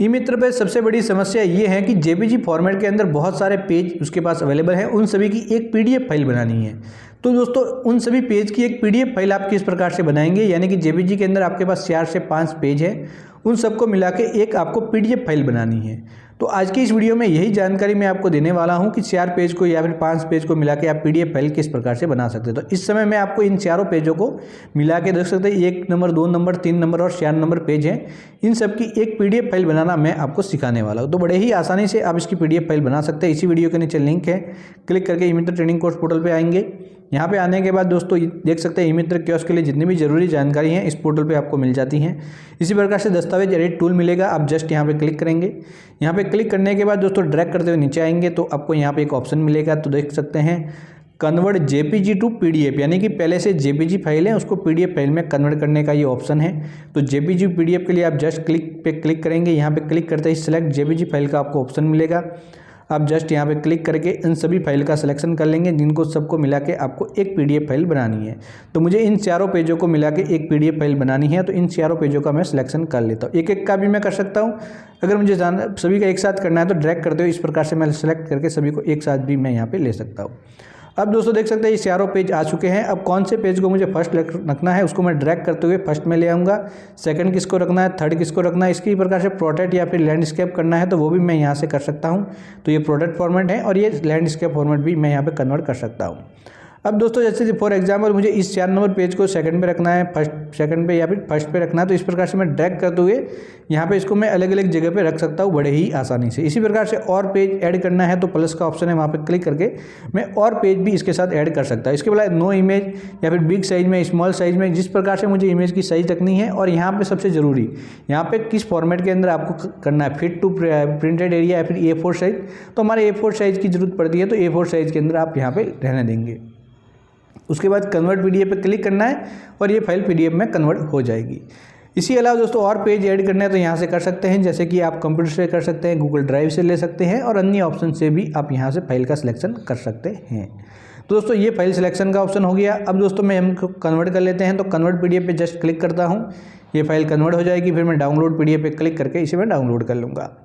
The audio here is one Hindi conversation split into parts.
ई मित्र पे सबसे बड़ी समस्या ये है कि जेपीजी फॉर्मेट के अंदर बहुत सारे पेज उसके पास अवेलेबल हैं, उन सभी की एक पीडीएफ फाइल बनानी है। तो दोस्तों उन सभी पेज की एक पीडीएफ फाइल आप किस प्रकार से बनाएंगे, यानी कि जेपीजी के अंदर आपके पास 4 से 5 पेज हैं, उन सबको मिला के एक आपको पीडीएफ फाइल बनानी है। तो आज की इस वीडियो में यही जानकारी मैं आपको देने वाला हूं कि 4 पेज को या फिर 5 पेज को मिला के आप पीडीएफ फाइल किस प्रकार से बना सकते हैं। तो इस समय मैं आपको इन चारों पेजों को मिला के देख सकते हैं, 1 नंबर, 2 नंबर, 3 नंबर और 4 नंबर पेज हैं, इन सब की एक पीडीएफ फाइल बनाना मैं आपको सिखाने वाला हूं। तो बड़े ही आसानी से आप इसकी पीडीएफ फाइल बना सकते हैं। इसी वीडियो के नीचे लिंक है, क्लिक करके ई मित्र ट्रेनिंग कोर्स पोर्टल पर आएंगे। यहाँ पे आने के बाद दोस्तों देख सकते हैं ई मित्र कियोस्क के लिए जितनी भी जरूरी जानकारी हैं इस पोर्टल पे आपको मिल जाती हैं। इसी प्रकार से दस्तावेज एडिट टूल मिलेगा, आप जस्ट यहाँ पे क्लिक करेंगे। यहाँ पे क्लिक करने के बाद दोस्तों ड्रैग करते हुए नीचे आएंगे तो आपको यहाँ पे एक ऑप्शन मिलेगा, तो देख सकते हैं कन्वर्ट जेपीजी टू पीडीएफ, यानी कि पहले से जेपीजी फाइल है उसको पीडीएफ फाइल में कन्वर्ट करने का ये ऑप्शन है। तो जेपीजी पीडीएफ के लिए आप जस्ट क्लिक करेंगे। यहाँ पे क्लिक करते ही सिलेक्ट जेपीजी फाइल का आपको ऑप्शन मिलेगा। आप जस्ट यहाँ पे क्लिक करके इन सभी फाइल का सिलेक्शन कर लेंगे, जिनको सबको मिला के आपको एक पीडीएफ फाइल बनानी है। तो मुझे इन चारों पेजों को मिला के एक पीडीएफ फाइल बनानी है, तो इन चारों पेजों का मैं सिलेक्शन कर लेता हूँ। एक एक का भी मैं कर सकता हूँ। अगर मुझे सभी का एक साथ करना है तो ड्रैग करते हुए इस प्रकार से मैं सिलेक्ट करके सभी को एक साथ भी मैं यहाँ पर ले सकता हूँ। अब दोस्तों देख सकते हैं ये चारों पेज आ चुके हैं। अब कौन से पेज को मुझे फर्स्ट रखना है उसको मैं ड्रैग करते हुए फर्स्ट में ले आऊँगा, सेकंड किसको रखना है, थर्ड किसको रखना है। इसी प्रकार से प्रोडक्ट या फिर लैंडस्केप करना है तो वो भी मैं यहाँ से कर सकता हूँ। तो ये प्रोडक्ट फॉर्मेट है और ये लैंडस्केप फॉर्मेट भी मैं यहाँ पे कन्वर्ट कर सकता हूँ। अब दोस्तों जैसे फॉर एग्जांपल मुझे इस 4 नंबर पेज को सेकंड पे रखना है, सेकंड पे या फिर फर्स्ट पे रखना है, तो इस प्रकार से मैं ड्रैग करते हुए यहाँ पे इसको मैं अलग अलग जगह पे रख सकता हूँ बड़े ही आसानी से। इसी प्रकार से और पेज ऐड करना है तो प्लस का ऑप्शन है, वहाँ पे क्लिक करके मैं और पेज भी इसके साथ ऐड कर सकता हूँ। इसके बाद नो इमेज या फिर बिग साइज में, स्मॉल साइज में, जिस प्रकार से मुझे इमेज की साइज रखनी है। और यहाँ पर सबसे ज़रूरी यहाँ पर किस फॉर्मेट के अंदर आपको करना है, फिट टू प्रिंटेड एरिया या फिर A4 साइज। तो हमारे A4 साइज़ की जरूरत पड़ती है, तो A4 साइज़ के अंदर आप यहाँ पर रहने देंगे। उसके बाद कन्वर्ट पीडीएफ पे क्लिक करना है और ये फाइल पीडीएफ में कन्वर्ट हो जाएगी। इसी अलावा दोस्तों और पेज ऐड करना है तो यहाँ से कर सकते हैं, जैसे कि आप कंप्यूटर से कर सकते हैं, गूगल ड्राइव से ले सकते हैं और अन्य ऑप्शन से भी आप यहाँ से फाइल का सिलेक्शन कर सकते हैं। तो दोस्तों ये फाइल सिलेक्शन का ऑप्शन हो गया। अब दोस्तों मैं हमको कन्वर्ट कर लेते हैं, तो कन्वर्ट पीडीएफ पे जस्ट क्लिक करता हूँ, ये फाइल कन्वर्ट हो जाएगी। फिर मैं डाउनलोड पीडीएफ पे क्लिक करके इसे मैं डाउनलोड कर लूँगा।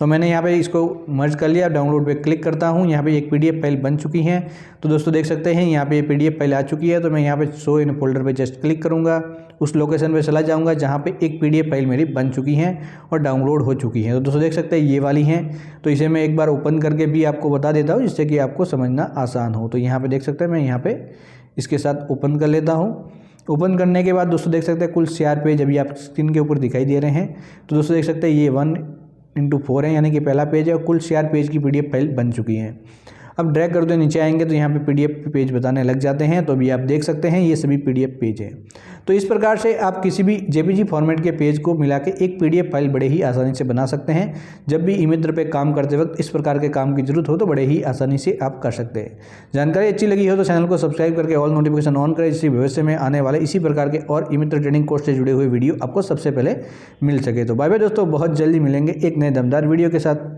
तो मैंने यहाँ पे इसको मर्ज कर लिया, डाउनलोड पे क्लिक करता हूँ, यहाँ पे एक पीडीएफ फाइल बन चुकी है। तो दोस्तों देख सकते हैं यहाँ पे ये पीडीएफ फाइल आ चुकी है। तो मैं यहाँ पे शो इन फोल्डर पे जस्ट क्लिक करूँगा, उस लोकेशन पे चला जाऊँगा जहाँ पे एक पीडीएफ फाइल मेरी बन चुकी है और डाउनलोड हो चुकी है। तो दोस्तों देख सकते हैं ये वाली हैं। तो इसे मैं एक बार ओपन करके भी आपको बता देता हूँ, जिससे कि आपको समझना आसान हो। तो यहाँ पर देख सकते हैं मैं यहाँ पर इसके साथ ओपन कर लेता हूँ। ओपन करने के बाद दोस्तों देख सकते हैं कुल 4 पेज अभी आप स्क्रीन के ऊपर दिखाई दे रहे हैं। तो दोस्तों देख सकते हैं ये 1x4 है, यानी कि पहला पेज है और कुल 4 पेज की पीडीएफ फाइल बन चुकी है। अब ड्रैग कर दो नीचे आएंगे तो यहाँ पे पीडीएफ पेज बताने लग जाते हैं। तो अभी आप देख सकते हैं ये सभी पीडीएफ पेज हैं। तो इस प्रकार से आप किसी भी जेपीजी फॉर्मेट के पेज को मिला के एक पीडीएफ फाइल बड़े ही आसानी से बना सकते हैं। जब भी ई मित्र पे काम करते वक्त इस प्रकार के काम की जरूरत हो तो बड़े ही आसानी से आप कर सकते हैं। जानकारी अच्छी लगी हो तो चैनल को सब्सक्राइब करके ऑल नोटिफिकेशन ऑन करें, जिससे भविष्य में आने वाले इसी प्रकार के और ई मित्र ट्रेनिंग कोर्स से जुड़े हुए वीडियो आपको सबसे पहले मिल सके। तो बाय बाय दोस्तों, बहुत जल्दी मिलेंगे एक नए दमदार वीडियो के साथ।